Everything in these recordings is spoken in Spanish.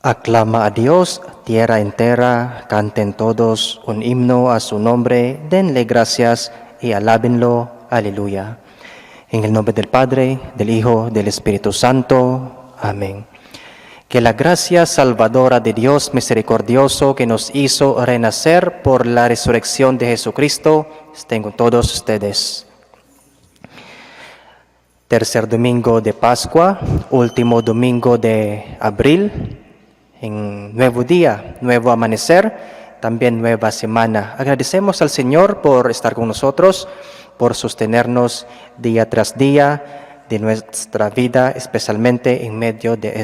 Aclama a Dios, tierra entera, canten todos un himno a su nombre, denle gracias y alábenlo. Aleluya. En el nombre del Padre, del Hijo, del Espíritu Santo. Amén. Que la gracia salvadora de Dios misericordioso que nos hizo renacer por la resurrección de Jesucristo estén con todos ustedes. Tercer domingo de Pascua, último domingo de abril. En nuevo día, nuevo amanecer, también nueva semana. Agradecemos al Señor por estar con nosotros, por sostenernos día tras día de nuestra vida, especialmente en medio de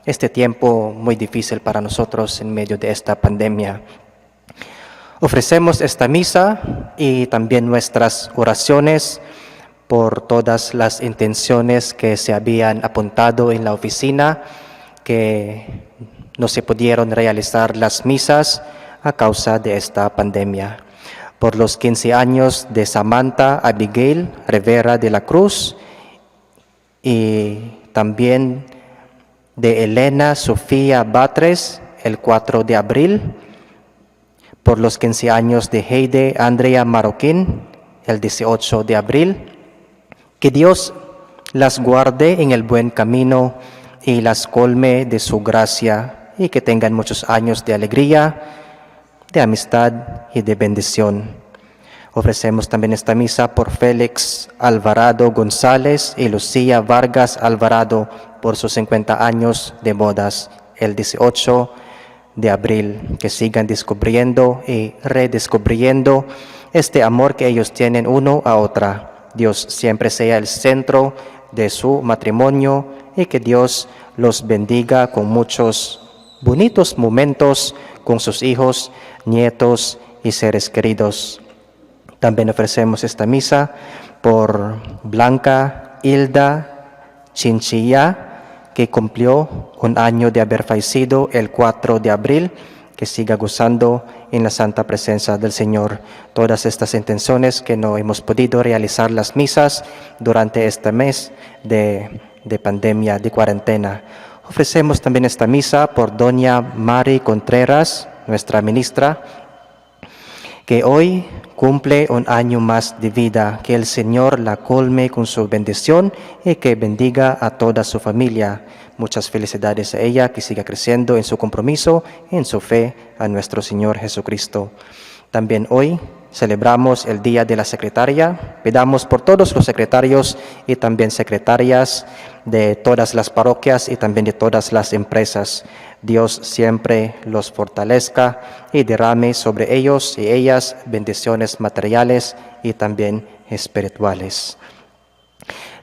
este tiempo muy difícil para nosotros, en medio de esta pandemia. Ofrecemos esta misa y también nuestras oraciones por todas las intenciones que se habían apuntado en la oficina, que no se pudieron realizar las misas a causa de esta pandemia. Por los 15 años de Samantha Abigail Rivera de la Cruz y también de Elena Sofía Batres el 4 de abril. Por los 15 años de Heide Andrea Marroquín el 18 de abril. Que Dios las guarde en el buen camino y las colme de su gracia, y que tengan muchos años de alegría, de amistad y de bendición. Ofrecemos también esta misa por Félix Alvarado González y Lucía Vargas Alvarado por sus 50 años de bodas, el 18 de abril. Que sigan descubriendo y redescubriendo este amor que ellos tienen uno a otra. Dios siempre sea el centro de su matrimonio y que Dios los bendiga con muchos bonitos momentos con sus hijos, nietos y seres queridos. También ofrecemos esta misa por Blanca Hilda Chinchilla, que cumplió un año de haber fallecido el 4 de abril, que siga gozando en la santa presencia del Señor. Todas estas intenciones que no hemos podido realizar las misas durante este mes de pandemia, de cuarentena. Ofrecemos también esta misa por doña Mari Contreras, nuestra ministra, que hoy cumple un año más de vida. Que el Señor la colme con su bendición y que bendiga a toda su familia. Muchas felicidades a ella, que siga creciendo en su compromiso, en su fe a nuestro Señor Jesucristo. También hoy celebramos el Día de la Secretaria. Pedamos por todos los secretarios y también secretarias de todas las parroquias y también de todas las empresas. Dios siempre los fortalezca y derrame sobre ellos y ellas bendiciones materiales y también espirituales.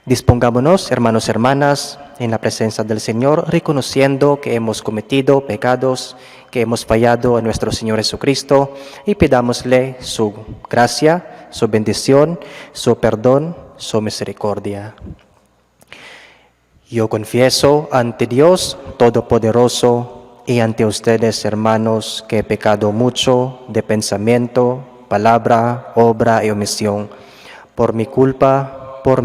Dispongámonos, hermanos y hermanas, en la presencia del Señor, reconociendo que hemos cometido pecados, que hemos fallado a nuestro Señor Jesucristo, y pidámosle su gracia, su bendición, su perdón, su misericordia. Yo confieso ante Dios Todopoderoso y ante ustedes, hermanos, que he pecado mucho de pensamiento, palabra, obra y omisión, por mi culpa, por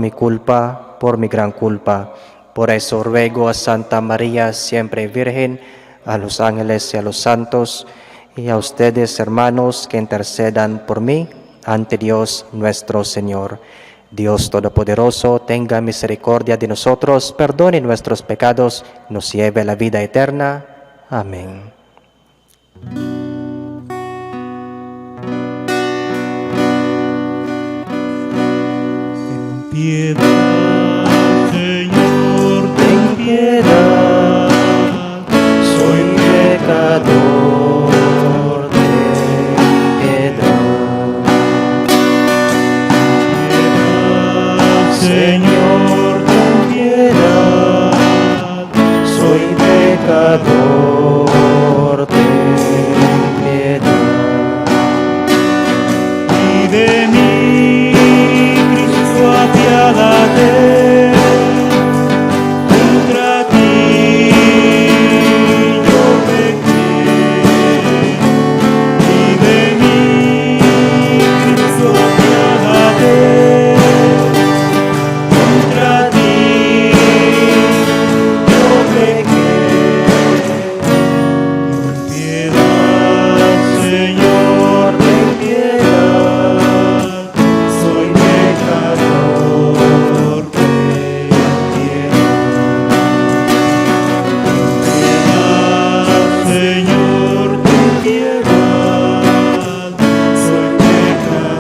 mi gran culpa. Por eso ruego a Santa María, siempre Virgen, a los ángeles y a los santos, y a ustedes, hermanos, que intercedan por mí ante Dios nuestro Señor. Dios Todopoderoso, tenga misericordia de nosotros, perdone nuestros pecados, nos lleve a la vida eterna. Amén. Ten piedad, Señor, ten piedad. Soy pecador, ten piedad. Señor, ten piedad. Soy pecador, ten piedad. Y de mí, Cristo, apiádate. Contra ti yo pequé. Y de mí, Cristo, apiádate. Contra ti yo pequé. Ten piedad, Señor, ten piedad. Soy pecador, ten piedad. Señor, ten piedad. Soy pecador, ten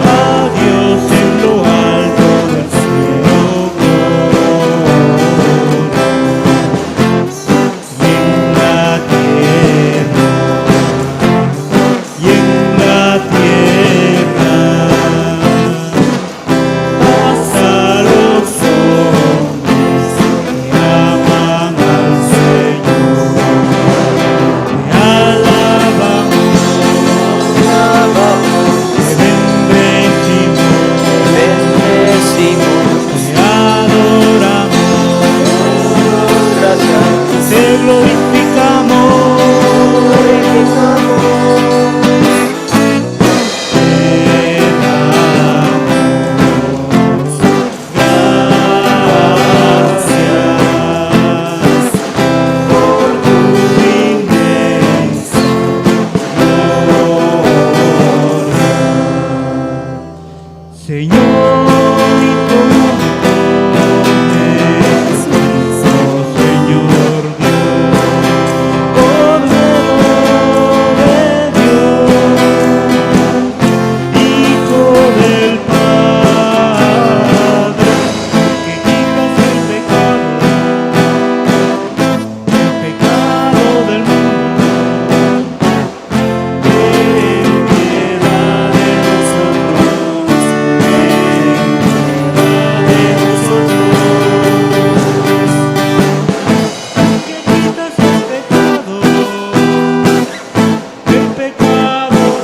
a Dios en lo alto del cielo, y en la tierra, hasta los hombres que aman al Señor, te alabamos, te bendecimos, te adoramos, te glorificamos, te damos gracias por tu inmensa gloria. Señor, y como pones, oh Señor Dios, Cordero de Dios, Hijo del Padre, que quitas el pecado del mundo. Ten piedad de nosotros, ten piedad de nosotros, que quitas el pecado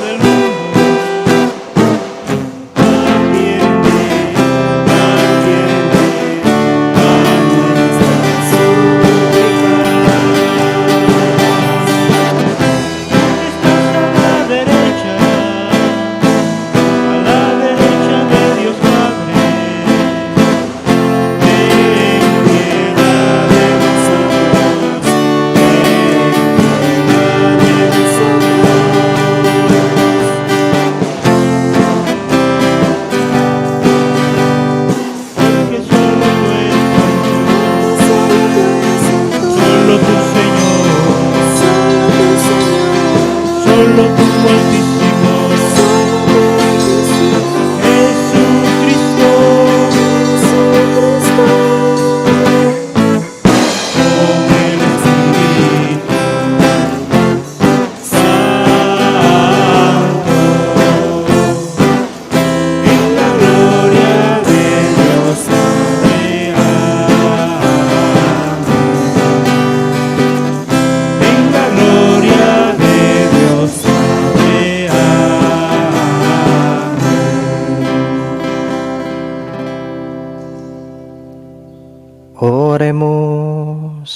del mundo. Atiende a nuestras súplicas. Estás a la derecha de Dios Padre. Ten piedad de nosotros, ten piedad de nosotros. Porque solo tú eres Dios, solo tú, Señor, solo tú, Altísimo, Jesucristo, con el Espíritu Santo, en la gloria de Dios Padre. En la gloria de Dios Padre. Oremos.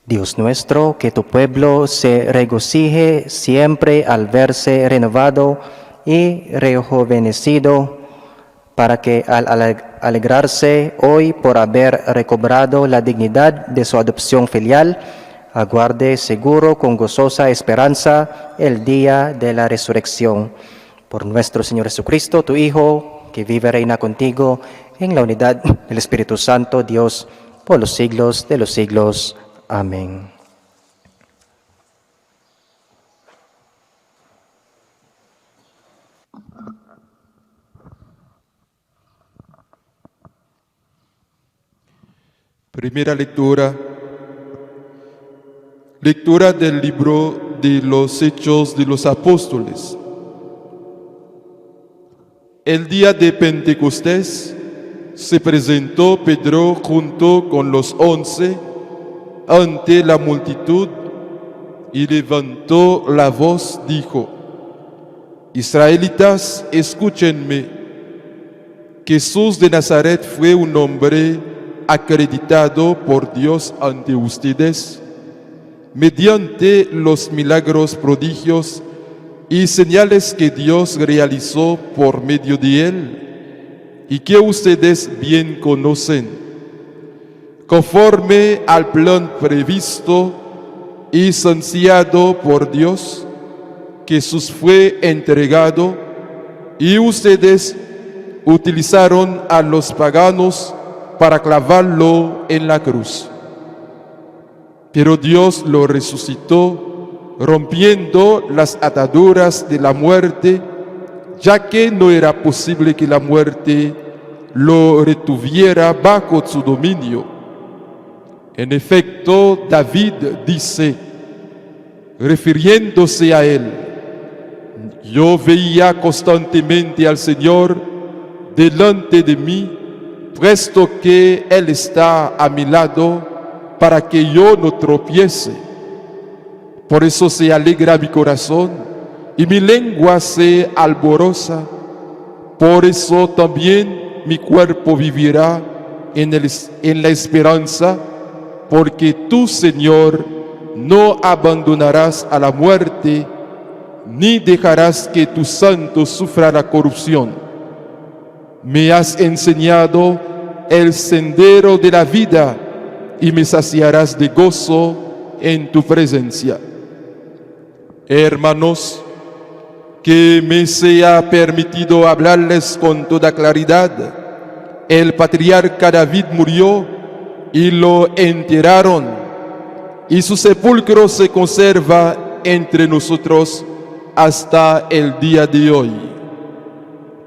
Dios nuestro, que tu pueblo se regocije siempre al verse renovado y rejuvenecido, para que al alegrarse hoy por haber recobrado la dignidad de su adopción filial, aguarde seguro con gozosa esperanza el día de la resurrección. Por nuestro Señor Jesucristo, tu Hijo, que vive y reina contigo en la unidad del Espíritu Santo, Dios, por los siglos de los siglos. Amén. Primera lectura. Lectura del libro de los Hechos de los Apóstoles. El día de Pentecostés se presentó Pedro junto con los 11 ante la multitud y levantó la voz, dijo: Israelitas, escúchenme. Jesús de Nazaret fue un hombre acreditado por Dios ante ustedes, mediante los milagros, prodigios y señales que Dios realizó por medio de él, y que ustedes bien conocen. Conforme al plan previsto y sanciado por Dios, Jesús fue entregado, y ustedes utilizaron a los paganos para clavarlo en la cruz. Pero Dios lo resucitó, rompiendo las ataduras de la muerte, ya que no era posible que la muerte lo retuviera bajo su dominio. En efecto, David dice, refiriéndose a él: yo veía constantemente al Señor delante de mí, puesto que Él está a mi lado para que yo no tropiece. Por eso se alegra mi corazón y mi lengua se alboroza. Por eso también mi cuerpo vivirá en la esperanza, porque tú, Señor, no abandonarás a la muerte, ni dejarás que tu santo sufra la corrupción. Me has enseñado el sendero de la vida, y me saciarás de gozo en tu presencia. Hermanos, que me sea permitido hablarles con toda claridad. El patriarca David murió y lo enterraron, y su sepulcro se conserva entre nosotros hasta el día de hoy.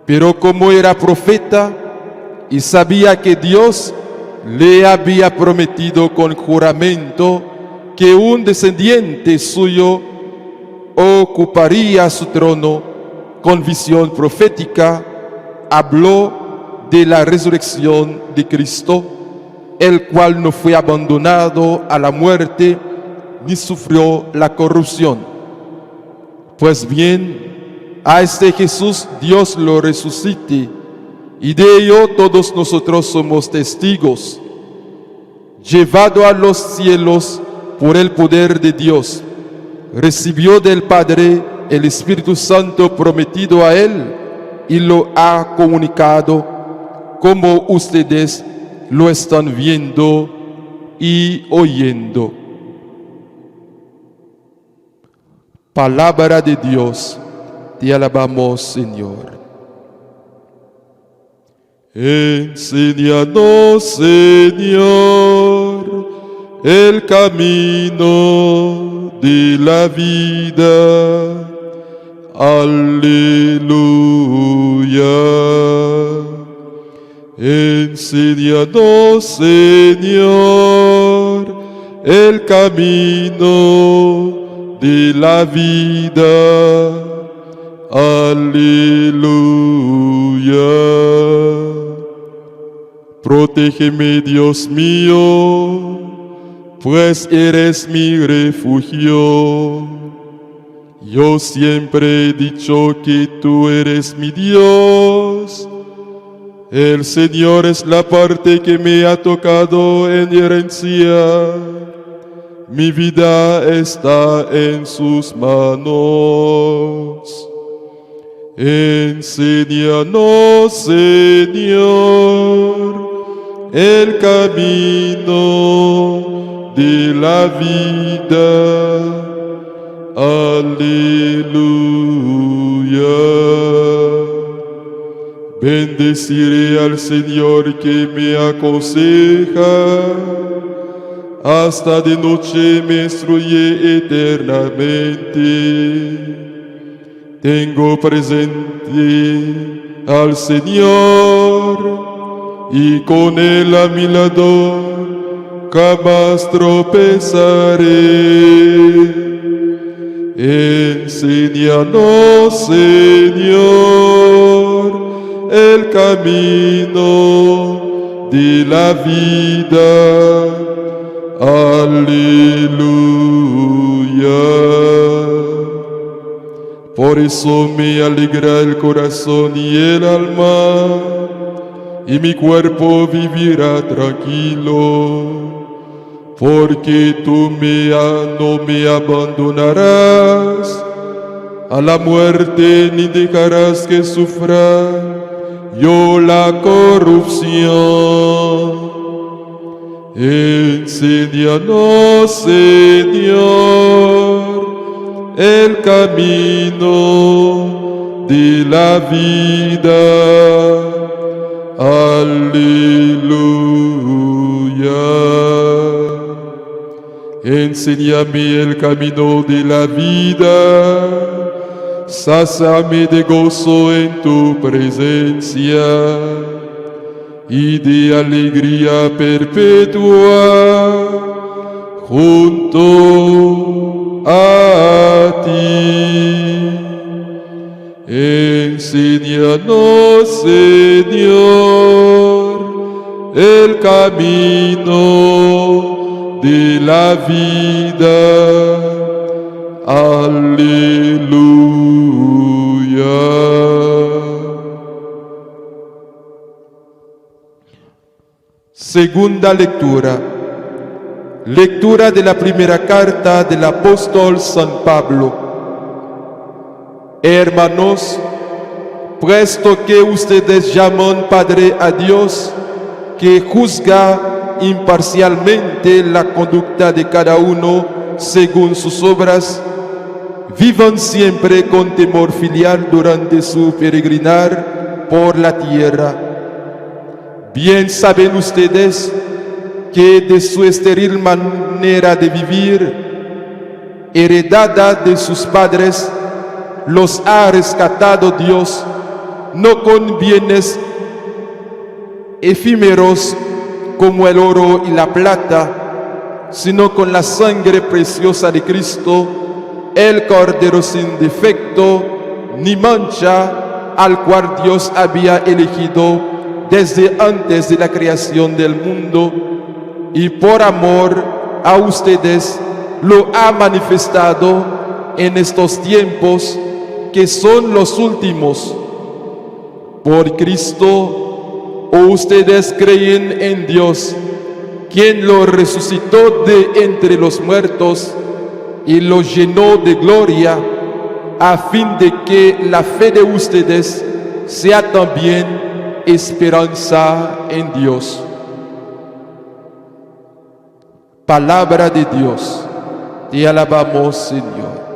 Pero como era profeta y sabía que Dios le había prometido con juramento que un descendiente suyo ocuparía su trono, con visión profética habló de la resurrección de Cristo, el cual no fue abandonado a la muerte ni sufrió la corrupción. Pues bien, a este Jesús Dios lo resucite, y de ello todos nosotros somos testigos. Llevado a los cielos por el poder de Dios, recibió del Padre el Espíritu Santo prometido a él y lo ha comunicado, como ustedes lo están viendo y oyendo. Palabra de Dios, te alabamos, Señor. Enséñanos, Señor, el camino de la vida. Aleluya. Enséñanos, Señor, el camino de la vida. Aleluya. Protégeme, Dios mío, pues eres mi refugio. Yo siempre he dicho que tú eres mi Dios. El Señor es la parte que me ha tocado en herencia. Mi vida está en sus manos. Enséñanos, Señor, el camino de la vida. Aleluya. Bendeciré al Señor que me aconseja. Hasta de noche me instruye eternamente. Tengo presente al Señor y con Él a mi lado jamás tropezaré. Enséñanos, Señor, el camino de la vida. Aleluya. Por eso me alegra el corazón y el alma, y mi cuerpo vivirá tranquilo, porque tú no me abandonarás a la muerte, ni dejarás que sufra yo la corrupción. Enséñanos, Señor, el camino de la vida. Aleluya. Enséñame el camino de la vida. Sáciame de gozo en tu presencia y de alegría perpetua junto a ti. Enséñanos, Señor, el camino de la vida. Aleluya. Segunda lectura. Lectura de la primera carta del apóstol San Pablo. Hermanos, puesto que ustedes llaman Padre a Dios, que juzga imparcialmente la conducta de cada uno según sus obras, vivan siempre con temor filial durante su peregrinar por la tierra. Bien saben ustedes que de su estéril manera de vivir, heredada de sus padres, los ha rescatado Dios, no con bienes efímeros como el oro y la plata, sino con la sangre preciosa de Cristo, el Cordero sin defecto ni mancha, al cual Dios había elegido desde antes de la creación del mundo, y por amor a ustedes lo ha manifestado en estos tiempos que son los últimos. Por Cristo, ustedes creen en Dios, quien lo resucitó de entre los muertos y lo llenó de gloria, a fin de que la fe de ustedes sea también esperanza en Dios. Palabra de Dios, te alabamos, Señor.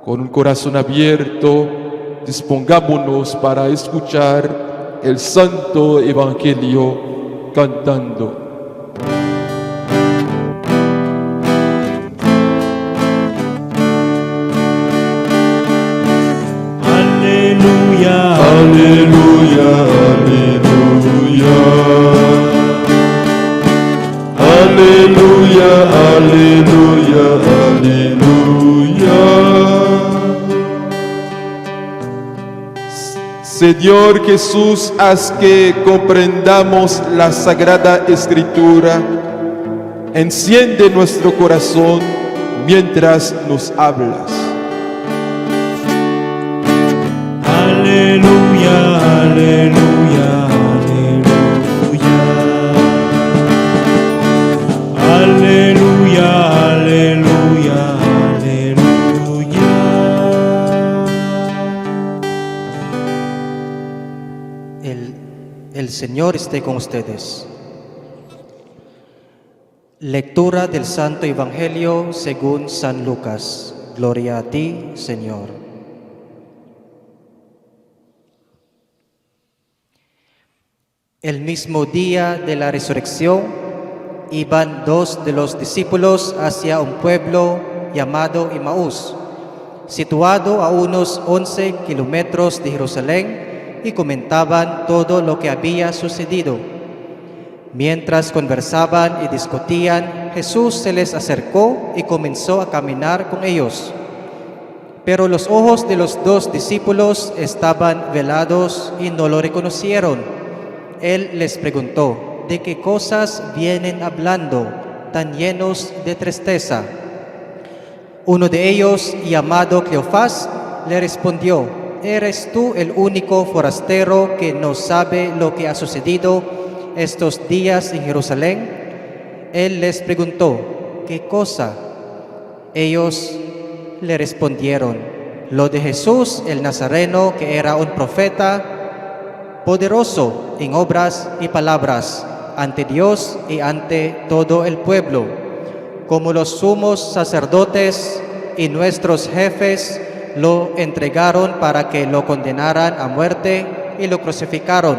Con un corazón abierto, dispongámonos para escuchar el Santo Evangelio cantando. Aleluya, aleluya, aleluya, aleluya, aleluya. Señor Jesús, haz que comprendamos la Sagrada Escritura. Enciende nuestro corazón mientras nos hablas. Aleluya, aleluya, aleluya. Aleluya, El Señor esté con ustedes. Lectura del Santo Evangelio según San Lucas. Gloria a ti, Señor. El mismo día de la resurrección, iban dos de los discípulos hacia un pueblo llamado Emaús, situado a unos 11 kilómetros de Jerusalén, y comentaban todo lo que había sucedido. Mientras conversaban y discutían, Jesús se les acercó y comenzó a caminar con ellos. Pero los ojos de los dos discípulos estaban velados y no lo reconocieron. Él les preguntó: ¿de qué cosas vienen hablando, tan llenos de tristeza? Uno de ellos, llamado Cleofás, le respondió: ¿eres tú el único forastero que no sabe lo que ha sucedido estos días en Jerusalén? Él les preguntó: ¿qué cosa? Ellos le respondieron: lo de Jesús el Nazareno, que era un profeta, poderoso en obras y palabras ante Dios y ante todo el pueblo. Como los sumos sacerdotes y nuestros jefes lo entregaron para que lo condenaran a muerte y lo crucificaron.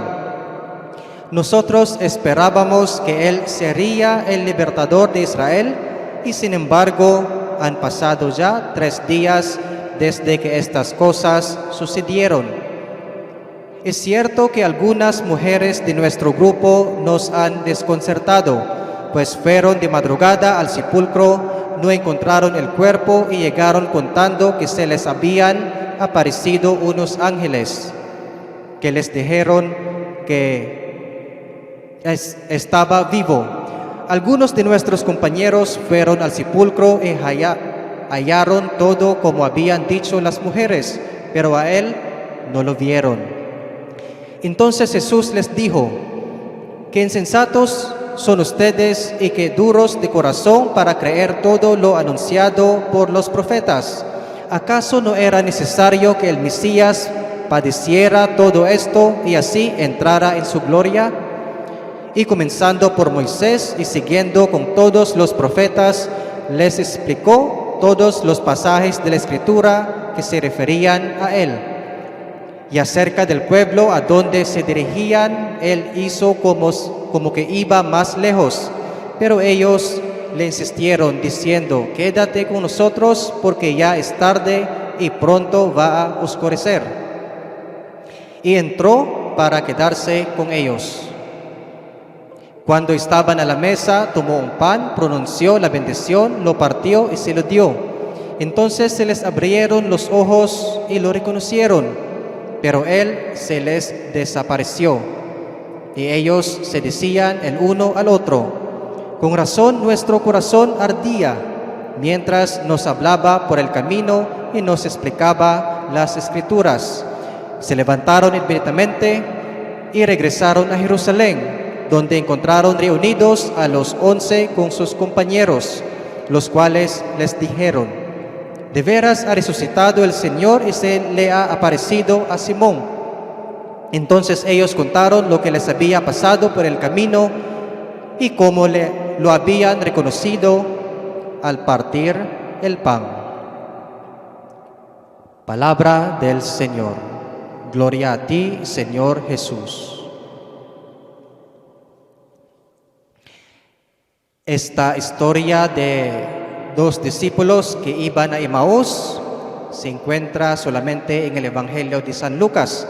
Nosotros esperábamos que Él sería el libertador de Israel, y sin embargo han pasado ya 3 días desde que estas cosas sucedieron. Es cierto que algunas mujeres de nuestro grupo nos han desconcertado, pues fueron de madrugada al sepulcro, no encontraron el cuerpo y llegaron contando que se les habían aparecido unos ángeles que les dijeron que estaba vivo. Algunos de nuestros compañeros fueron al sepulcro y hallaron todo como habían dicho las mujeres, pero a él no lo vieron. Entonces Jesús les dijo: qué insensatos son ustedes y qué duros de corazón para creer todo lo anunciado por los profetas. ¿Acaso no era necesario que el Mesías padeciera todo esto y así entrara en su gloria? Y comenzando por Moisés y siguiendo con todos los profetas, les explicó todos los pasajes de la Escritura que se referían a él. Y acerca del pueblo a donde se dirigían, él hizo como que iba más lejos. Pero ellos le insistieron diciendo: quédate con nosotros, porque ya es tarde y pronto va a oscurecer. Y entró para quedarse con ellos. Cuando estaban a la mesa, tomó un pan, pronunció la bendición, lo partió y se lo dio. Entonces se les abrieron los ojos y lo reconocieron, pero él se les desapareció. Y ellos se decían el uno al otro: con razón nuestro corazón ardía mientras nos hablaba por el camino y nos explicaba las Escrituras. Se levantaron inmediatamente y regresaron a Jerusalén, donde encontraron reunidos a los 11 con sus compañeros, los cuales les dijeron: de veras ha resucitado el Señor y se le ha aparecido a Simón. Entonces ellos contaron lo que les había pasado por el camino y cómo lo habían reconocido al partir el pan. Palabra del Señor. Gloria a ti, Señor Jesús. Esta historia de 2 discípulos que iban a Emaús se encuentra solamente en el Evangelio de San Lucas.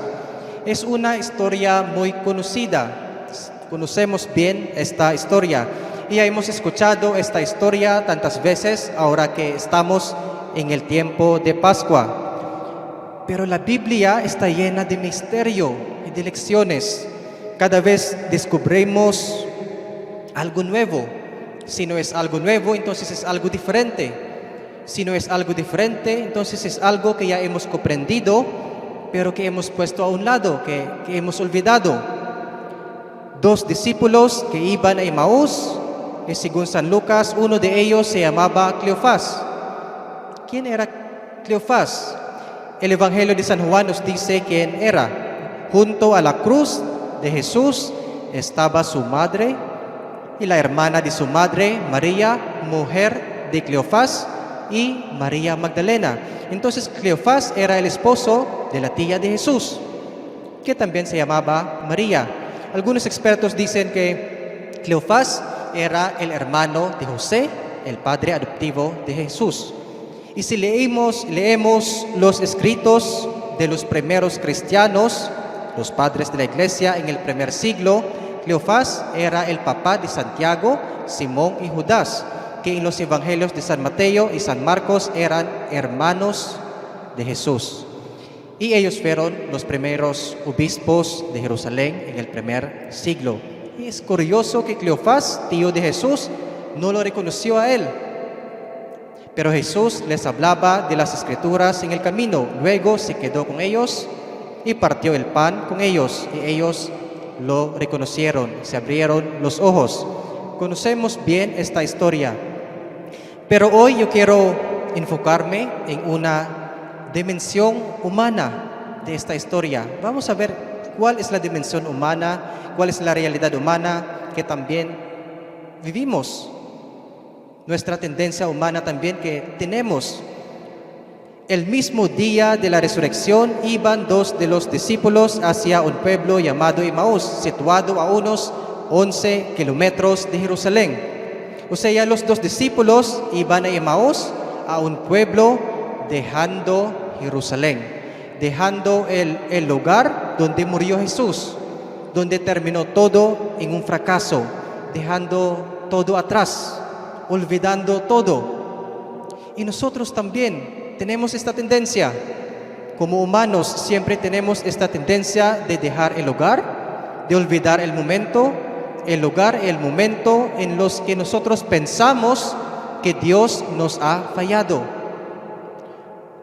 Es una historia muy conocida. Conocemos bien esta historia y ya hemos escuchado esta historia tantas veces ahora que estamos en el tiempo de Pascua. Pero la Biblia está llena de misterio y de lecciones. Cada vez descubrimos algo nuevo. Si no es algo nuevo, entonces es algo diferente. Si no es algo diferente, entonces es algo que ya hemos comprendido, pero que hemos puesto a un lado, que hemos olvidado. 2 discípulos que iban a Emaús, y según San Lucas, uno de ellos se llamaba Cleofás. ¿Quién era Cleofás? El Evangelio de San Juan nos dice quién era. junto a la cruz de Jesús estaba su madre y la hermana de su madre, María, mujer de Cleofás, y María Magdalena. Entonces Cleofás era el esposo de la tía de Jesús, que también se llamaba María. Algunos expertos dicen que Cleofás era el hermano de José, el padre adoptivo de Jesús. Y si leemos los escritos de los primeros cristianos, los padres de la iglesia en el primer siglo, Cleofás era el papá de Santiago, Simón y Judas, que en los evangelios de San Mateo y San Marcos eran hermanos de Jesús. Y ellos fueron los primeros obispos de Jerusalén en el primer siglo. Y es curioso que Cleofás, tío de Jesús, no lo reconoció a él. Pero Jesús les hablaba de las Escrituras en el camino. Luego se quedó con ellos y partió el pan con ellos. Y ellos lo reconocieron, se abrieron los ojos. Conocemos bien esta historia. Pero hoy yo quiero enfocarme en una dimensión humana de esta historia. Vamos a ver cuál es la dimensión humana, cuál es la realidad humana que también vivimos. Nuestra tendencia humana también que tenemos. El mismo día de la resurrección iban dos de los discípulos hacia un pueblo llamado Emaús, situado a unos 11 kilómetros de Jerusalén. O sea, los dos discípulos iban a Emaús, a un pueblo, dejando Jerusalén, dejando el lugar donde murió Jesús, donde terminó todo en un fracaso, dejando todo atrás, olvidando todo. Y nosotros también tenemos esta tendencia. Como humanos siempre tenemos esta tendencia de dejar el hogar, de olvidar el momento, el lugar, el momento en los que nosotros pensamos que Dios nos ha fallado.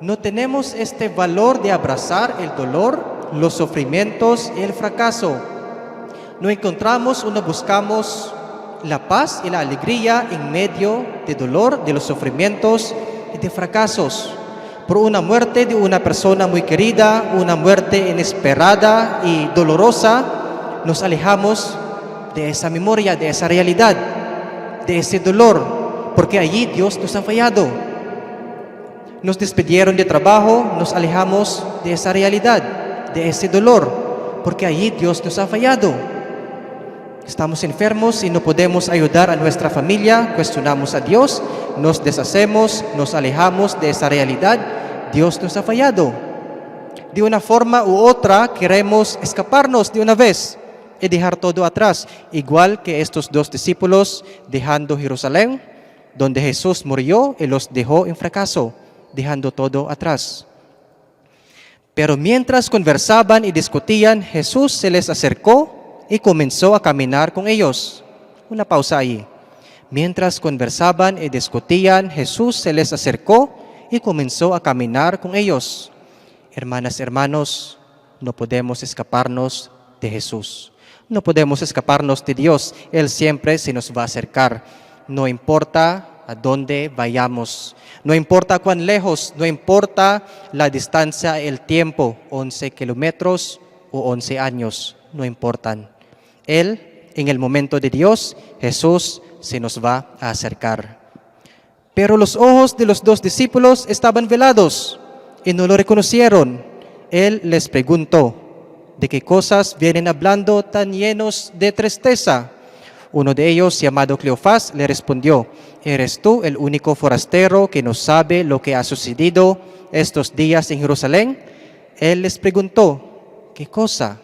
No tenemos este valor de abrazar el dolor, los sufrimientos y el fracaso. No encontramos o no buscamos la paz y la alegría en medio de dolor, de los sufrimientos y de fracasos. Por una muerte de una persona muy querida, una muerte inesperada y dolorosa, nos alejamos de esa memoria, de esa realidad, de ese dolor, porque allí Dios nos ha fallado. Nos despidieron de trabajo, nos alejamos de esa realidad, de ese dolor, porque allí Dios nos ha fallado. Estamos enfermos y no podemos ayudar a nuestra familia, cuestionamos a Dios, nos deshacemos, nos alejamos de esa realidad, Dios nos ha fallado. De una forma u otra queremos escaparnos de una vez y dejar todo atrás, igual que estos dos discípulos dejando Jerusalén, donde Jesús murió y los dejó en fracaso, dejando todo atrás. Pero mientras conversaban y discutían, Jesús se les acercó y comenzó a caminar con ellos. Una pausa ahí. Mientras conversaban y discutían, Jesús se les acercó y comenzó a caminar con ellos. Hermanas, hermanos, no podemos escaparnos de Jesús. No podemos escaparnos de Dios. Él siempre se nos va a acercar. No importa a dónde vayamos. No importa cuán lejos. No importa la distancia, el tiempo. 11 kilómetros o 11 años. No importan. Él, en el momento de Dios, Jesús se nos va a acercar. Pero los ojos de los dos discípulos estaban velados y no lo reconocieron. Él les preguntó: ¿de qué cosas vienen hablando tan llenos de tristeza? Uno de ellos, llamado Cleofás, le respondió: ¿eres tú el único forastero que no sabe lo que ha sucedido estos días en Jerusalén? Él les preguntó: ¿qué cosa?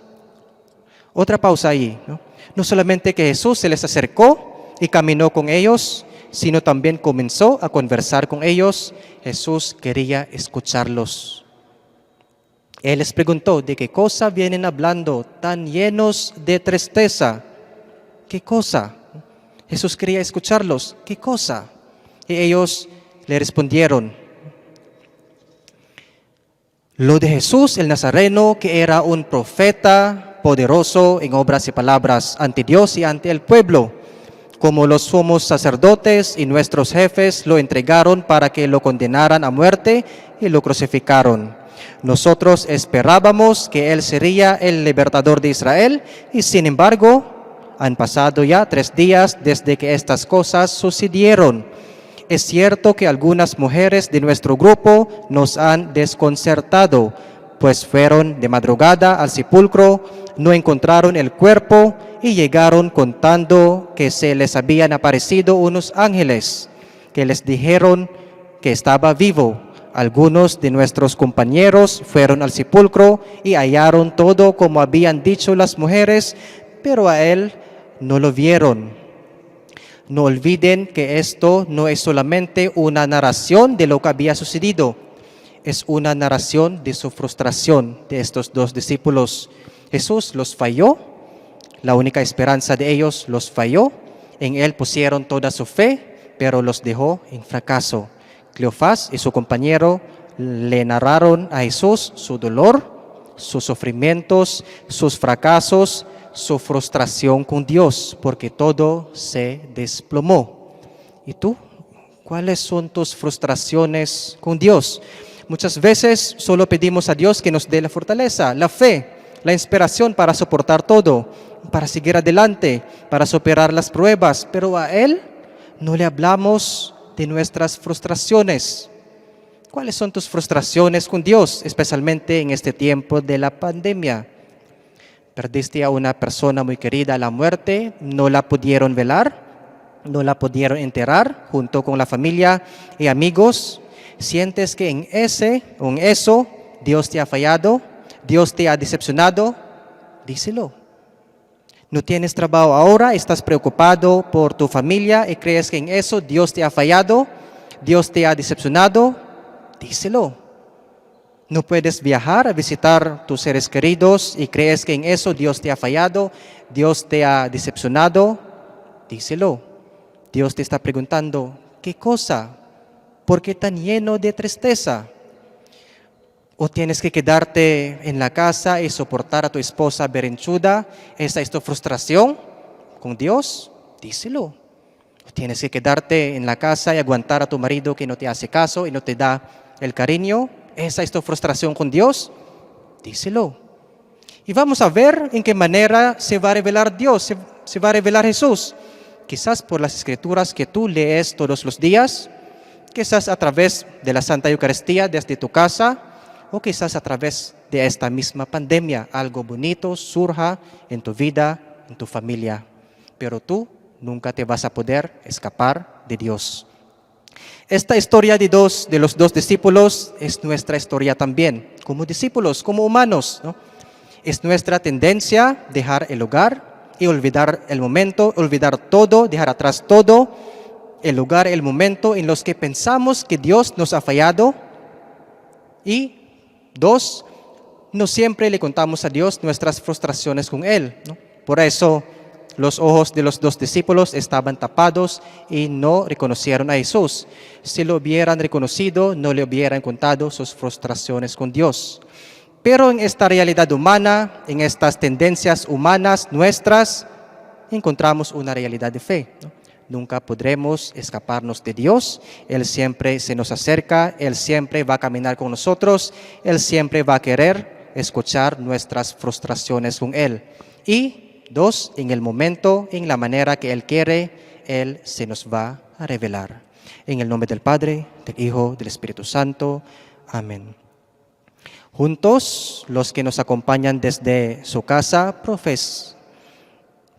Otra pausa ahí, ¿no? No solamente que Jesús se les acercó y caminó con ellos, sino también comenzó a conversar con ellos. Jesús quería escucharlos. Él les preguntó: ¿de qué cosa vienen hablando tan llenos de tristeza? ¿Qué cosa? Jesús quería escucharlos. ¿Qué cosa? Y ellos le respondieron: lo de Jesús el Nazareno, que era un profeta poderoso en obras y palabras ante Dios y ante el pueblo, como los sumos sacerdotes y nuestros jefes lo entregaron para que lo condenaran a muerte y lo crucificaron. Nosotros esperábamos que Él sería el libertador de Israel y sin embargo han pasado ya 3 días desde que estas cosas sucedieron. Es cierto que algunas mujeres de nuestro grupo nos han desconcertado, pues fueron de madrugada al sepulcro, no encontraron el cuerpo y llegaron contando que se les habían aparecido unos ángeles que les dijeron que estaba vivo. Algunos de nuestros compañeros fueron al sepulcro y hallaron todo como habían dicho las mujeres, pero a él no lo vieron. No olviden que esto no es solamente una narración de lo que había sucedido, es una narración de su frustración de estos 2 discípulos. Jesús los falló, la única esperanza de ellos los falló, en Él pusieron toda su fe, pero los dejó en fracaso. Cleofás y su compañero le narraron a Jesús su dolor, sus sufrimientos, sus fracasos, su frustración con Dios, porque todo se desplomó. ¿Y tú? ¿Cuáles son tus frustraciones con Dios? Muchas veces solo pedimos a Dios que nos dé la fortaleza, la fe, la inspiración para soportar todo, para seguir adelante, para superar las pruebas, pero a Él no le hablamos de nuestras frustraciones. ¿Cuáles son tus frustraciones con Dios, especialmente en este tiempo de la pandemia? Perdiste a una persona muy querida a la muerte, no la pudieron velar, no la pudieron enterrar junto con la familia y amigos. ¿Sientes que en eso Dios te ha fallado? ¿Dios te ha decepcionado? Díselo. ¿No tienes trabajo ahora? ¿Estás preocupado por tu familia y crees que en eso Dios te ha fallado? ¿Dios te ha decepcionado? Díselo. ¿No puedes viajar a visitar tus seres queridos y crees que en eso Dios te ha fallado? ¿Dios te ha decepcionado? Díselo. Dios te está preguntando, ¿qué cosa? ¿Por qué tan lleno de tristeza? ¿O tienes que quedarte en la casa y soportar a tu esposa berrinchuda? ¿Esa es tu frustración con Dios? Díselo. ¿O tienes que quedarte en la casa y aguantar a tu marido que no te hace caso y no te da el cariño? ¿Esa es tu frustración con Dios? Díselo. Y vamos a ver en qué manera se va a revelar Dios, se va a revelar Jesús. Quizás por las escrituras que tú lees todos los días, quizás a través de la Santa Eucaristía desde tu casa, o quizás a través de esta misma pandemia, algo bonito surja en tu vida, en tu familia. Pero tú nunca te vas a poder escapar de Dios. Esta historia de los dos discípulos es nuestra historia también, como discípulos, como humanos, ¿no? Es nuestra tendencia dejar el hogar y olvidar el momento, olvidar todo, dejar atrás todo, el lugar, el momento en los que pensamos que Dios nos ha fallado. Y 2, no siempre le contamos a Dios nuestras frustraciones con Él, ¿no? Por eso los ojos de los 2 discípulos estaban tapados y no reconocieron a Jesús. Si lo hubieran reconocido, no le hubieran contado sus frustraciones con Dios. Pero en esta realidad humana, en estas tendencias humanas nuestras, encontramos una realidad de fe, ¿no? Nunca podremos escaparnos de Dios. Él siempre se nos acerca, Él siempre va a caminar con nosotros, Él siempre va a querer escuchar nuestras frustraciones con Él. Y 2, en el momento, en la manera que Él quiere, Él se nos va a revelar. En el nombre del Padre, del Hijo, del Espíritu Santo. Amén. Juntos, los que nos acompañan desde su casa,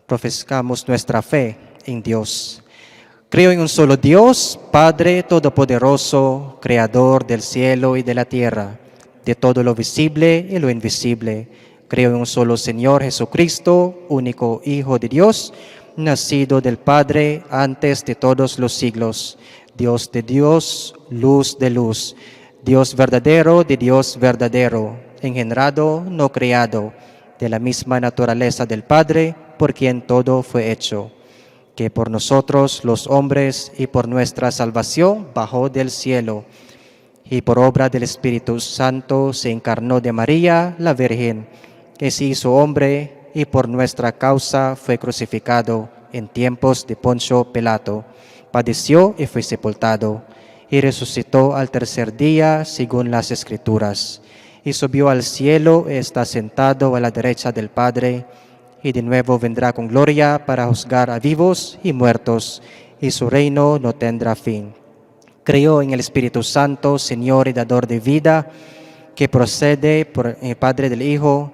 profesamos nuestra fe en Dios. Creo en un solo Dios, Padre Todopoderoso, Creador del cielo y de la tierra, de todo lo visible y lo invisible. Creo en un solo Señor Jesucristo, único Hijo de Dios, nacido del Padre antes de todos los siglos, Dios de Dios, luz de luz, Dios verdadero de Dios verdadero, engendrado, no creado, de la misma naturaleza del Padre, por quien todo fue hecho, que por nosotros los hombres y por nuestra salvación bajó del cielo, y por obra del Espíritu Santo se encarnó de María, la Virgen, que se hizo hombre y por nuestra causa fue crucificado en tiempos de Poncio Pilato, padeció y fue sepultado, y resucitó al tercer día según las Escrituras, y subió al cielo, está sentado a la derecha del Padre, y de nuevo vendrá con gloria para juzgar a vivos y muertos, y su reino no tendrá fin. Creo en el Espíritu Santo, Señor y dador de vida, que procede por el Padre del Hijo.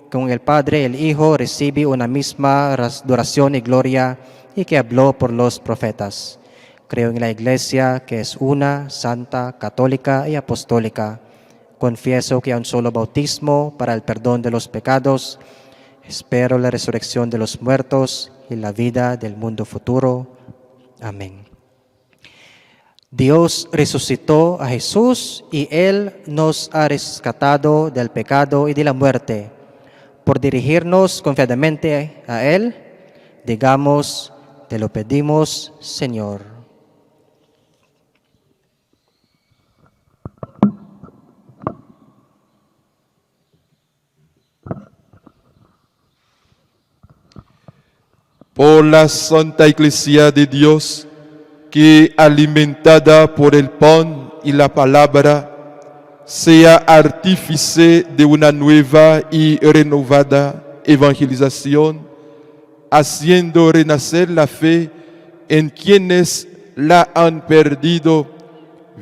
Con el Padre el Hijo recibe una misma adoración y gloria, y que habló por los profetas. Creo en la Iglesia, que es una, santa, católica y apostólica. Confieso que hay un solo bautismo para el perdón de los pecados. Espero la resurrección de los muertos y la vida del mundo futuro. Amén. Dios resucitó a Jesús y Él nos ha rescatado del pecado y de la muerte. Por dirigirnos confiadamente a Él, digamos, te lo pedimos, Señor. Por la Santa Iglesia de Dios, que alimentada por el pan y la palabra, sea artífice de una nueva y renovada evangelización, haciendo renacer la fe en quienes la han perdido,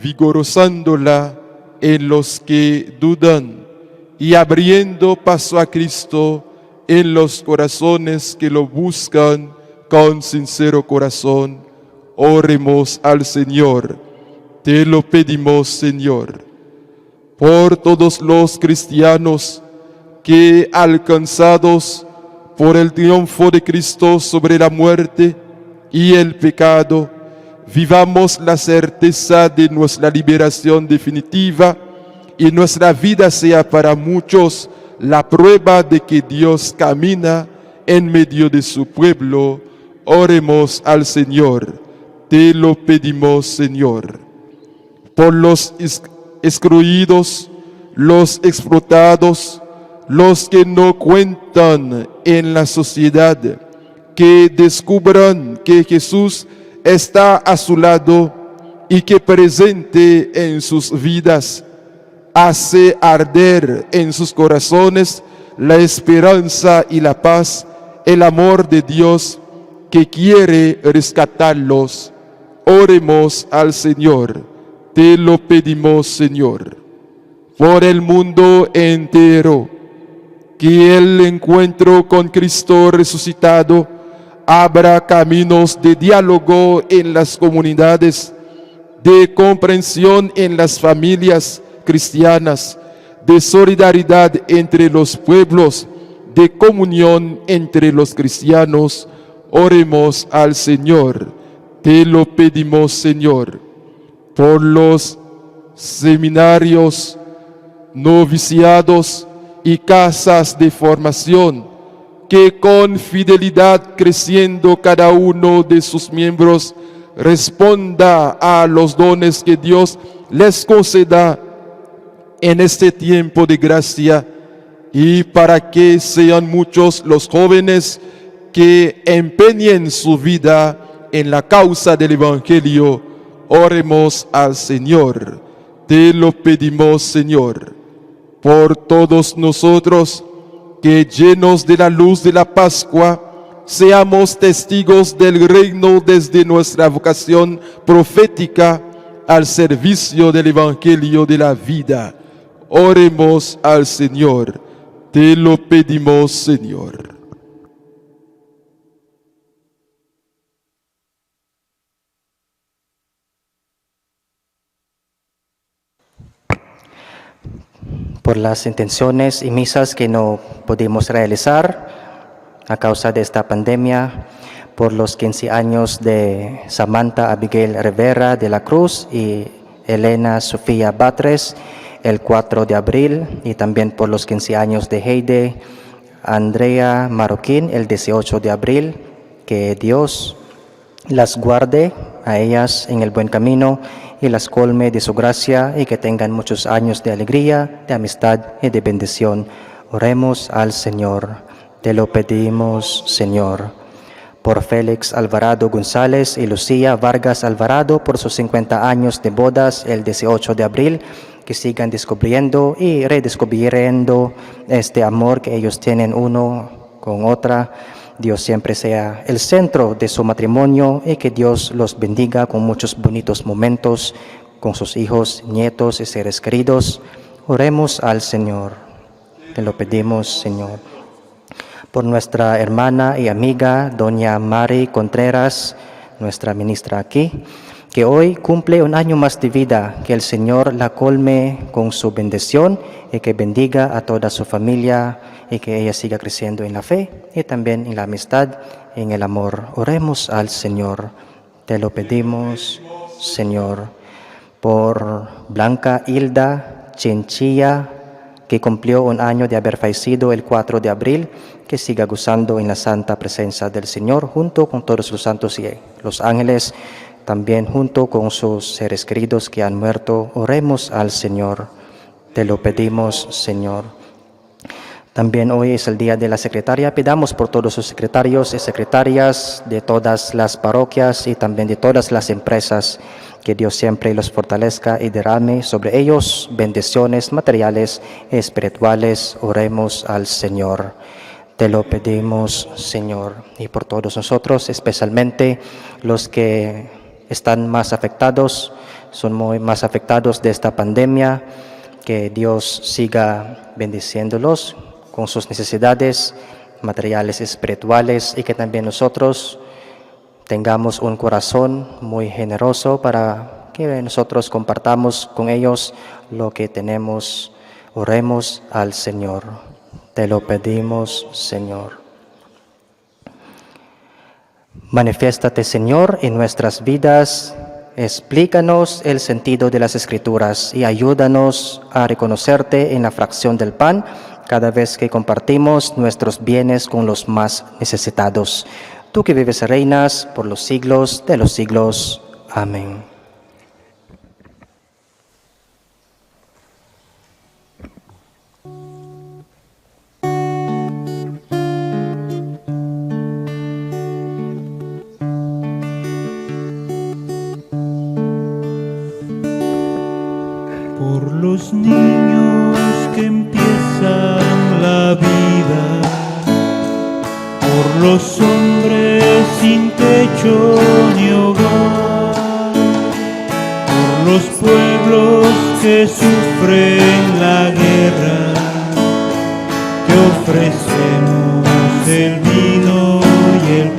vigorosándola en los que dudan y abriendo paso a Cristo en los corazones que lo buscan con sincero corazón. Oremos al Señor. Te lo pedimos, Señor. Por todos los cristianos que, alcanzados por el triunfo de Cristo sobre la muerte y el pecado, vivamos la certeza de nuestra liberación definitiva y nuestra vida sea para muchos la prueba de que Dios camina en medio de su pueblo. Oremos al Señor. Te lo pedimos, Señor. Por los excluidos, los explotados, los que no cuentan en la sociedad, que descubran que Jesús está a su lado y que presente en sus vidas hace arder en sus corazones la esperanza y la paz, el amor de Dios que quiere rescatarlos. Oremos al Señor. Te lo pedimos, Señor. Por el mundo entero, que el encuentro con Cristo resucitado abra caminos de diálogo en las comunidades, de comprensión en las familias cristianas, de solidaridad entre los pueblos, de comunión entre los cristianos. Oremos al Señor. Te lo pedimos, Señor. Por los seminarios, noviciados y casas de formación, que con fidelidad creciendo cada uno de sus miembros responda a los dones que Dios les conceda en este tiempo de gracia, y para que sean muchos los jóvenes que empeñen su vida en la causa del Evangelio. Oremos al Señor. Te lo pedimos, Señor. Por todos nosotros, que llenos de la luz de la Pascua, seamos testigos del reino desde nuestra vocación profética al servicio del Evangelio de la vida. Oremos al Señor. Te lo pedimos, Señor. Por las intenciones y misas que no pudimos realizar a causa de esta pandemia, por los 15 años de Samantha Abigail Rivera de la Cruz y Elena Sofía Batres, el 4 de abril, y también por los 15 años de Heide Andrea Marroquín, el 18 de abril. Que Dios las guarde a ellas en el buen camino y las colme de su gracia, y que tengan muchos años de alegría, de amistad y de bendición. Oremos al Señor. Te lo pedimos, Señor. por Félix Alvarado González y Lucía Vargas Alvarado por sus 50 años de bodas el 18 de abril, que sigan descubriendo y redescubriendo este amor que ellos tienen uno con otra. Dios siempre sea el centro de su matrimonio y que Dios los bendiga con muchos bonitos momentos con sus hijos, nietos y seres queridos. Oremos al Señor. Te lo pedimos, Señor. Por nuestra hermana y amiga, doña Mari Contreras, nuestra ministra aquí, que hoy cumple un año más de vida, que el Señor la colme con su bendición y que bendiga a toda su familia y que ella siga creciendo en la fe y también en la amistad, en el amor. Oremos al Señor. Te lo pedimos, Señor. Por Blanca Hilda Chinchilla, que cumplió un año de haber fallecido el 4 de abril, que siga gozando en la santa presencia del Señor junto con todos los santos y los ángeles, también junto con sus seres queridos que han muerto. Oremos al Señor. Te lo pedimos, Señor. También hoy es el día de la secretaria. Pidamos por todos los secretarios y secretarias de todas las parroquias y también de todas las empresas, que Dios siempre los fortalezca y derrame sobre ellos bendiciones materiales y espirituales. Oremos al Señor. Te lo pedimos, Señor. Y por todos nosotros, especialmente los que están más afectados, son muy más afectados de esta pandemia, que Dios siga bendiciéndolos con sus necesidades materiales y espirituales, y que también nosotros tengamos un corazón muy generoso para que nosotros compartamos con ellos lo que tenemos. Oremos al Señor. Te lo pedimos, Señor. Manifiéstate, Señor, en nuestras vidas. Explícanos el sentido de las Escrituras y ayúdanos a reconocerte en la fracción del pan cada vez que compartimos nuestros bienes con los más necesitados. Tú que vives y reinas por los siglos de los siglos. Amén. Por los niños que empiezan la vida, por los hombres sin techo ni hogar, por los pueblos que sufren la guerra, te ofrecemos el vino y el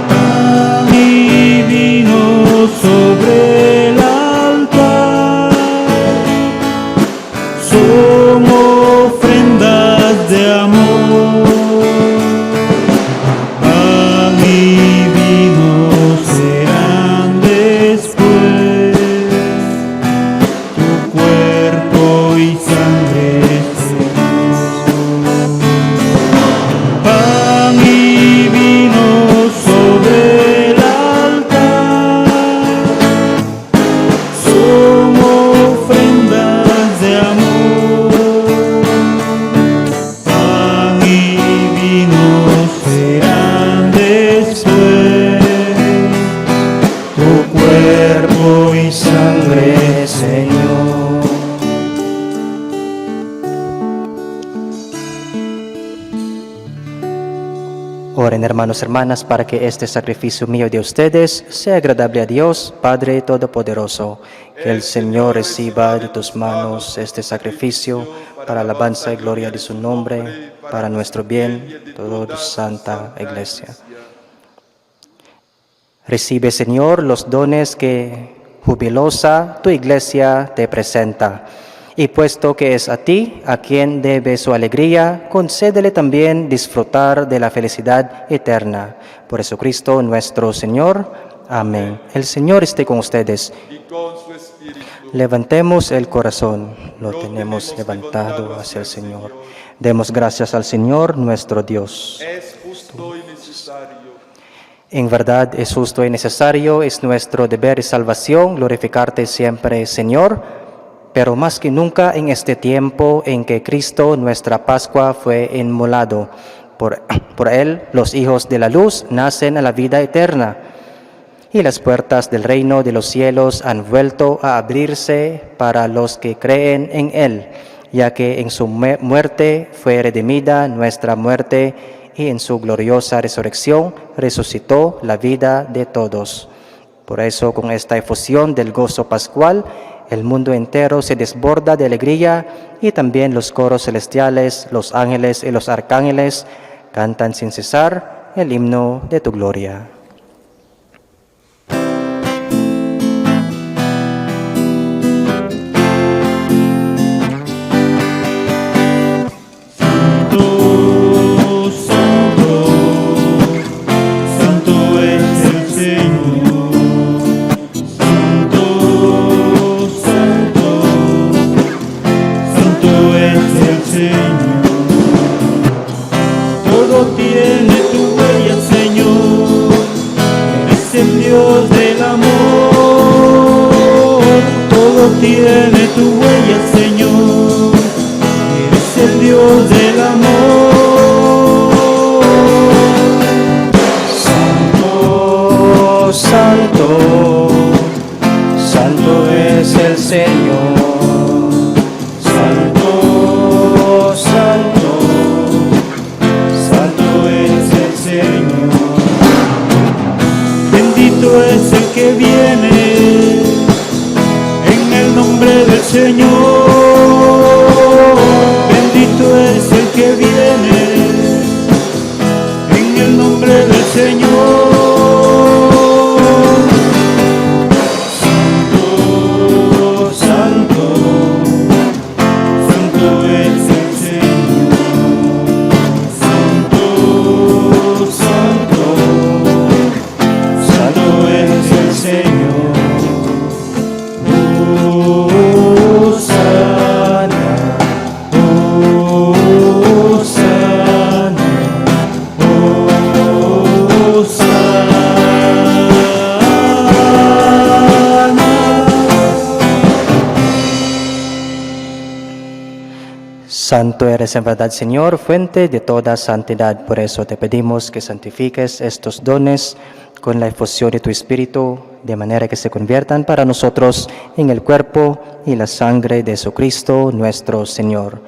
pan y vino sobre el altar. Son ofrendas de amor, pan y vino serán después tu cuerpo y sangre, Señor. Pan y vino sobre el altar, son ofrendas de amor. Pan y vino serán después tu cuerpo y sangre, Señor. Oren, hermanos y hermanas, para que este sacrificio mío de ustedes sea agradable a Dios, Padre Todopoderoso. Que el Señor reciba de tus manos este sacrificio para alabanza y gloria de su nombre, para nuestro bien, toda santa Iglesia. Recibe, Señor, los dones que jubilosa tu Iglesia te presenta. Y puesto que es a ti a quien debe su alegría, concédele también disfrutar de la felicidad eterna. Por Jesucristo nuestro Señor. Amén. El Señor esté con ustedes. Levantemos el corazón. Lo tenemos levantado hacia el Señor. Demos gracias al Señor nuestro Dios. Es justo y necesario. En verdad es justo y necesario, es nuestro deber y salvación glorificarte siempre, Señor. Pero más que nunca en este tiempo en que Cristo, nuestra Pascua, fue inmolado, Por él los hijos de la luz nacen a la vida eterna, y las puertas del reino de los cielos han vuelto a abrirse para los que creen en él, ya que en su muerte fue redimida nuestra muerte, y en su gloriosa resurrección resucitó la vida de todos. Por eso, con esta efusión del gozo pascual, el mundo entero se desborda de alegría, y también los coros celestiales, los ángeles y los arcángeles cantan sin cesar el himno de tu gloria. Tiene tu huella, Señor, eres el Dios del amor. Santo, santo, santo es el Señor. Santo, santo, santo es el Señor. Bendito es el que viene en el nombre del Señor. Bendito es el que viene en el nombre del Señor. Santo, santo, santo es el Señor. Santo, santo, santo es el Señor. Santo eres en verdad, Señor, fuente de toda santidad. Por eso te pedimos que santifiques estos dones con la efusión de tu Espíritu, de manera que se conviertan para nosotros en el cuerpo y la sangre de Jesucristo nuestro Señor,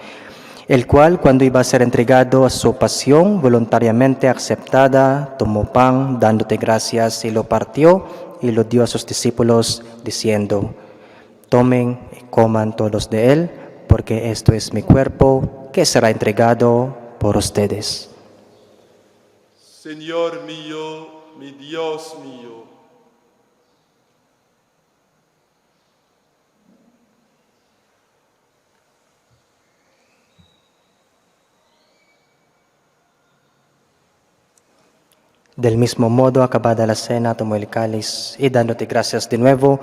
el cual, cuando iba a ser entregado a su pasión voluntariamente aceptada, tomó pan, dándote gracias, y lo partió y lo dio a sus discípulos, diciendo: tomen y coman todos de él, porque esto es mi cuerpo, que será entregado por ustedes. Señor mío, mi Dios mío. Del mismo modo, acabada la cena, tomó el cáliz y, dándote gracias de nuevo,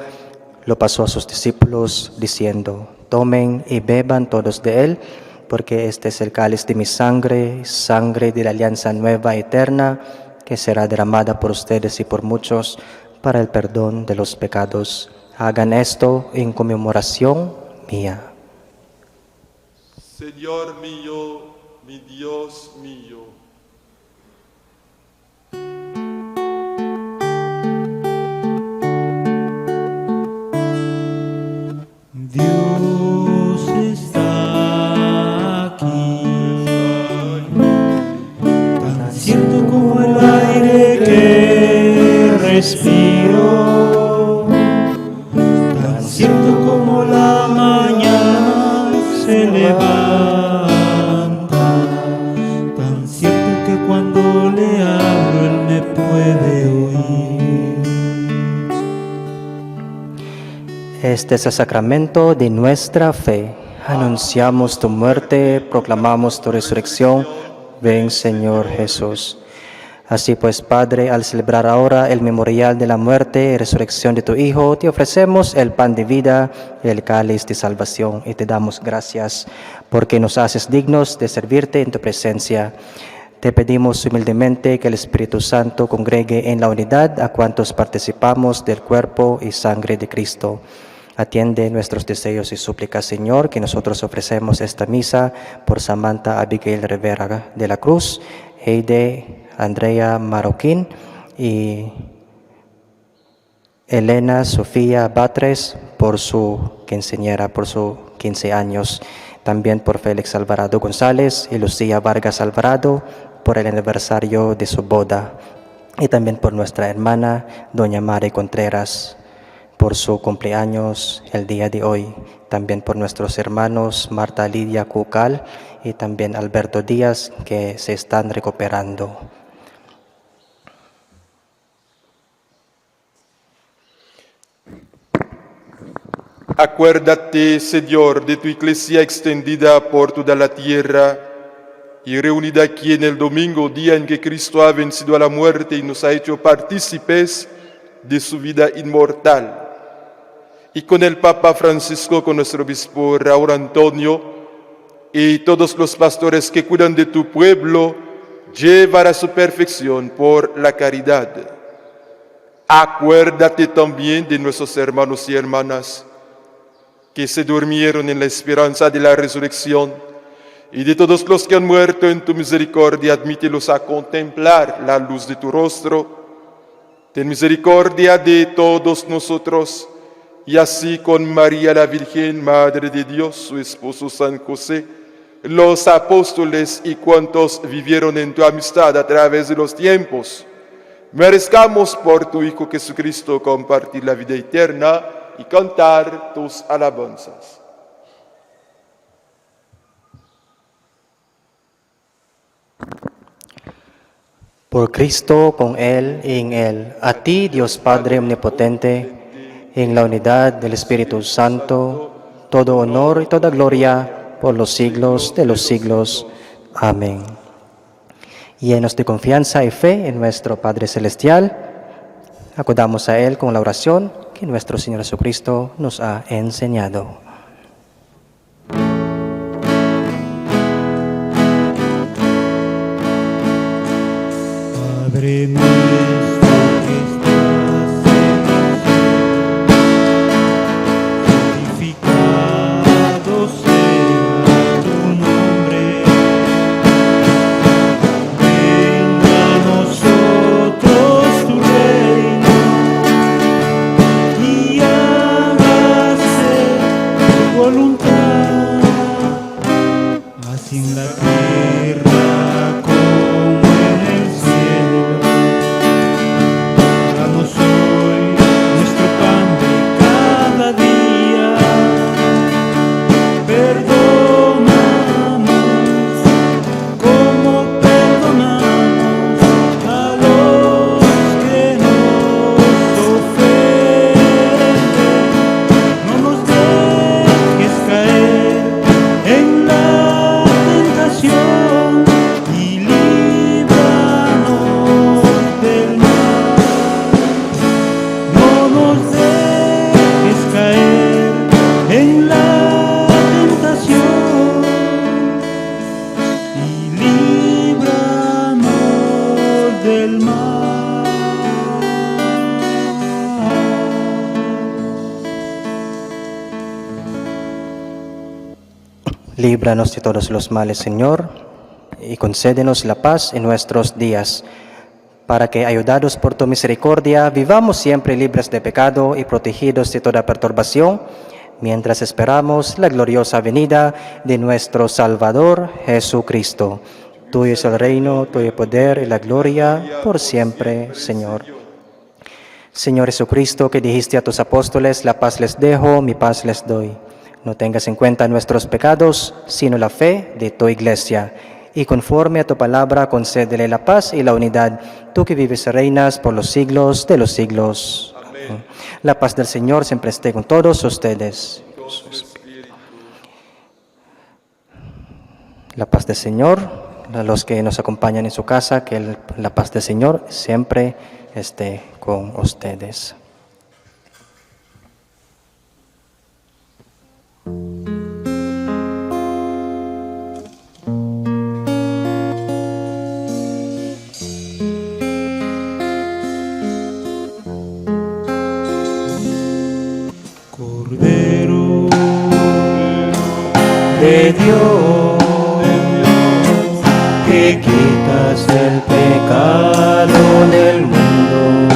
lo pasó a sus discípulos, diciendo: tomen y beban todos de él, porque este es el cáliz de mi sangre, sangre de la alianza nueva y eterna, que será derramada por ustedes y por muchos para el perdón de los pecados. Hagan esto en conmemoración mía. Señor mío, mi Dios mío. Dios está aquí, tan cierto como el aire que respiro, tan cierto como la mañana se levanta, tan cierto que cuando le hablo Él me puede oír. Este es el sacramento de nuestra fe. Anunciamos tu muerte, proclamamos tu resurrección. Ven, Señor Jesús. Así pues, Padre, al celebrar ahora el memorial de la muerte y resurrección de tu Hijo, te ofrecemos el pan de vida y el cáliz de salvación, y te damos gracias porque nos haces dignos de servirte en tu presencia. Te pedimos humildemente que el Espíritu Santo congregue en la unidad a cuantos participamos del cuerpo y sangre de Cristo. Atiende nuestros deseos y súplicas, Señor, que nosotros ofrecemos esta misa por Samantha Abigail Rivera de la Cruz, Heide Andrea Marroquín y Elena Sofía Batres por su quinceañera, por sus 15 años. También por Félix Alvarado González y Lucía Vargas Alvarado por el aniversario de su boda. Y también por nuestra hermana Doña Mari Contreras por su cumpleaños el día de hoy. También por nuestros hermanos Marta Lidia Cucal y también Alberto Díaz, que se están recuperando. Acuérdate, Señor, de tu iglesia extendida por toda la tierra y reunida aquí en el domingo, día en que Cristo ha vencido a la muerte y nos ha hecho partícipes de su vida inmortal. Y con el Papa Francisco, con nuestro obispo Raúl Antonio y todos los pastores que cuidan de tu pueblo, llevar a su perfección por la caridad. Acuérdate también de nuestros hermanos y hermanas que se durmieron en la esperanza de la resurrección, y de todos los que han muerto en tu misericordia, admítelos a contemplar la luz de tu rostro. Ten misericordia de todos nosotros, y así con María la Virgen, Madre de Dios, su esposo San José, los apóstoles y cuantos vivieron en tu amistad a través de los tiempos, merezcamos por tu Hijo Jesucristo compartir la vida eterna y cantar tus alabanzas. Por Cristo, con Él y en Él, a ti, Dios Padre Omnipotente, en la unidad del Espíritu Santo, todo honor y toda gloria por los siglos de los siglos. Amén. Llenos de confianza y fe en nuestro Padre Celestial, acudamos a Él con la oración que nuestro Señor Jesucristo nos ha enseñado. Padre nuestro que estás en el cielo, santificado sea tu nombre. Venga a nosotros tu reino y hágase tu voluntad, así en la tierra como en el cielo. Danos hoy nuestro pan de cada día. Perdónanos como perdonamos a los que nos ofenden. No nos dejes caer en la tentación y líbranos del mal. No nos dejes caer en la tentación y líbranos del mal. Líbranos de todos los males, Señor, y concédenos la paz en nuestros días, para que, ayudados por tu misericordia, vivamos siempre libres de pecado y protegidos de toda perturbación, mientras esperamos la gloriosa venida de nuestro Salvador Jesucristo. Tuyo es el reino, tuyo el poder y la gloria por siempre, Señor. Señor Jesucristo, que dijiste a tus apóstoles, la paz les dejo, mi paz les doy. No tengas en cuenta nuestros pecados, sino la fe de tu iglesia. Y conforme a tu palabra, concédele la paz y la unidad, tú que vives y reinas por los siglos de los siglos. Amén. La paz del Señor siempre esté con todos ustedes. La paz del Señor, a los que nos acompañan en su casa, que la paz del Señor siempre esté con ustedes. Cordero de Dios, que quitas el pecado del mundo.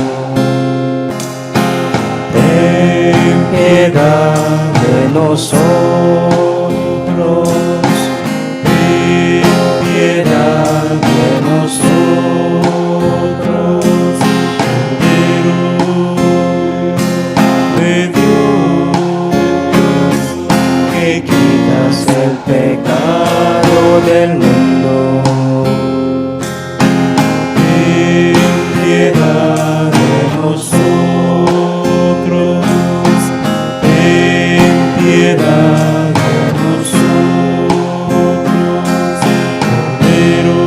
Ten piedad de nosotros, ten piedad de nosotros, Cordero de Dios, que quitas el pecado del mundo. Ten piedad de nosotros, ten piedad de nosotros, Cordero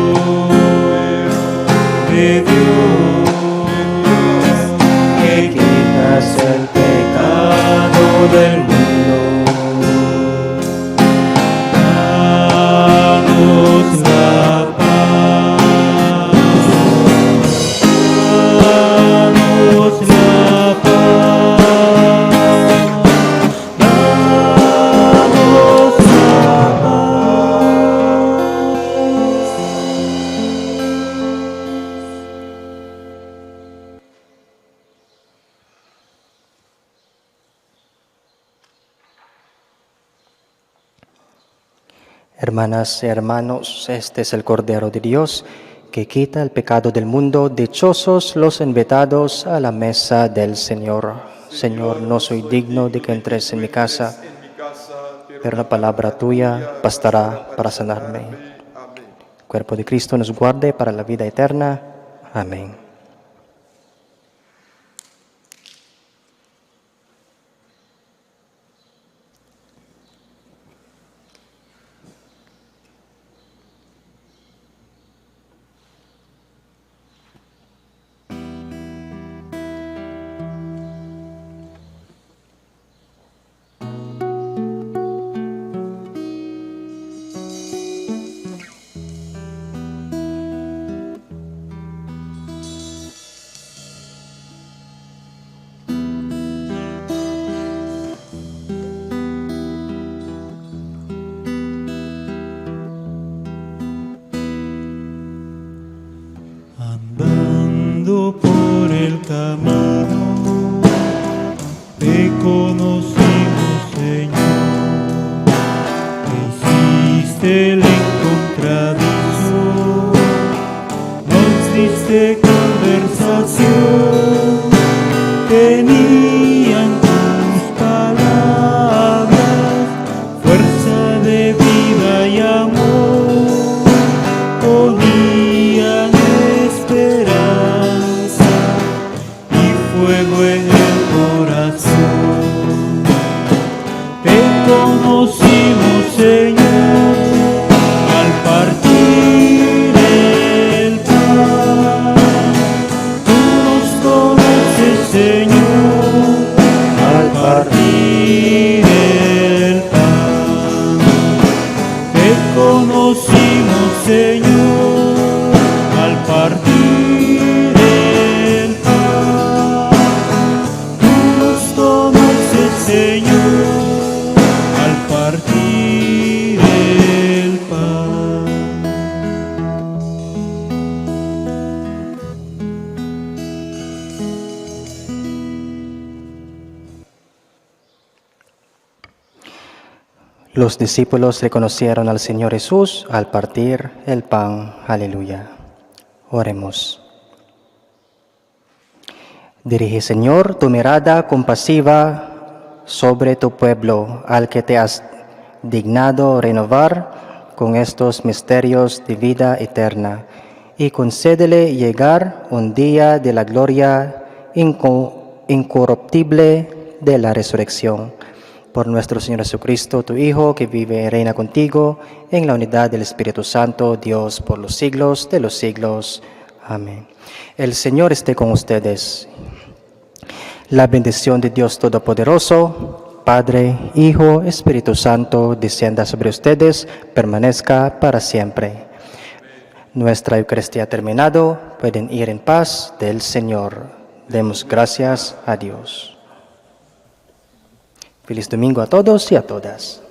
de Dios, que quitas el pecado del mundo. Danos la paz, danos la paz, danos la Hermanas y hermanos, este es el Cordero de Dios que quita el pecado del mundo. Dichosos los invitados a la mesa del Señor. Señor, no soy digno de que entres en mi casa, pero la palabra tuya bastará para sanarme. El cuerpo de Cristo nos guarde para la vida eterna. Amén. Andando por el camino, te conocimos, Señor. Te hiciste el encontradizo, nos diste conversación. Tenían tus palabras fuerza de vida y amor. Ponían esperanza y fuego en el corazón. Te conocimos, Señor, al partir el pan. Tú nos conoces, Señor, al partir el pan. Te conocimos, Señor, al partir el pan. Tú nos conoces, Señor, al partir el pan. Los discípulos reconocieron al Señor Jesús al partir el pan. Aleluya. Oremos. Dirige, Señor, tu mirada compasiva sobre tu pueblo, al que te has dignado renovar con estos misterios de vida eterna, y concédele llegar un día de la gloria incorruptible de la resurrección. Por nuestro Señor Jesucristo, tu Hijo, que vive y reina contigo en la unidad del Espíritu Santo, Dios, por los siglos de los siglos. Amén. El Señor esté con ustedes. La bendición de Dios Todopoderoso, Padre, Hijo, Espíritu Santo, descienda sobre ustedes, permanezca para siempre. Nuestra Eucaristía ha terminado. Pueden ir en paz del Señor. Demos gracias a Dios. Feliz domingo a todos y a todas.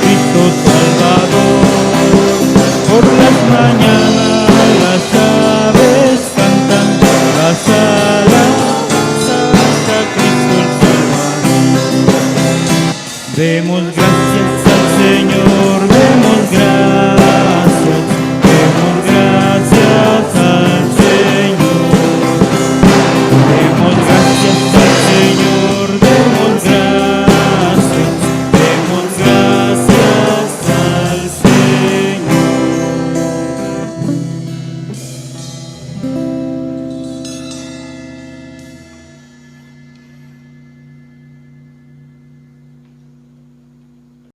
Cristo Salvador. Por las mañanas las aves cantan las alabanzas a Cristo el Salvador. Demos gracias al Señor, demos gracias.